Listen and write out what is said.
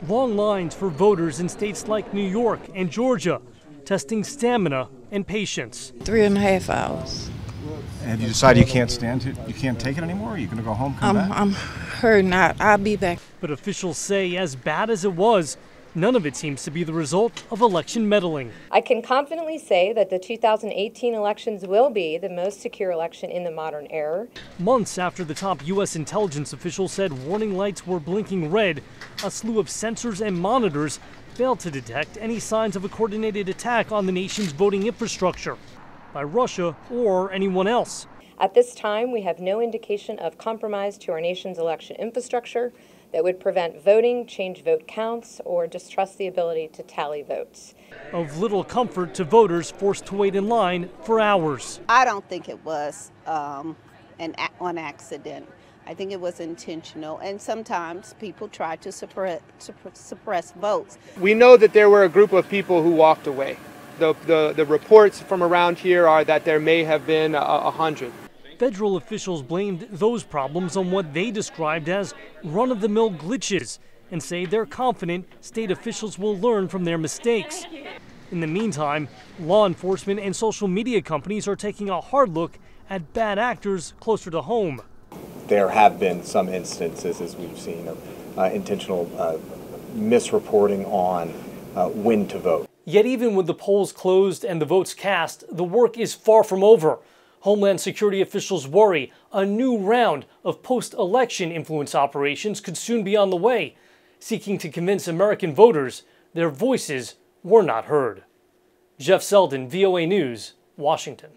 Long lines for voters in states like New York and Georgia, testing stamina and patience. 3.5 hours. Have you decided you can't you can't take it anymore? Are you going to go home, come back? I'm hurting. I'll be back. But officials say as bad as it was, none of it seems to be the result of election meddling. I can confidently say that the 2018 elections will be the most secure election in the modern era. Months after the top U.S. intelligence official said warning lights were blinking red, a slew of sensors and monitors failed to detect any signs of a coordinated attack on the nation's voting infrastructure by Russia or anyone else. At this time, we have no indication of compromise to our nation's election infrastructure that would prevent voting, change vote counts, or distrust the ability to tally votes. Of little comfort to voters forced to wait in line for hours. I don't think it was on accident. I think it was intentional, and sometimes people try to suppress votes. We know that there were a group of people who walked away. The reports from around here are that there may have been 100. Federal officials blamed those problems on what they described as run-of-the-mill glitches and say they're confident state officials will learn from their mistakes. In the meantime, law enforcement and social media companies are taking a hard look at bad actors closer to home. There have been some instances, as we've seen, of intentional misreporting on when to vote. Yet even with the polls closed and the votes cast, the work is far from over. Homeland Security officials worry a new round of post-election influence operations could soon be on the way, seeking to convince American voters their voices were not heard. Jeff Seldin, VOA News, Washington.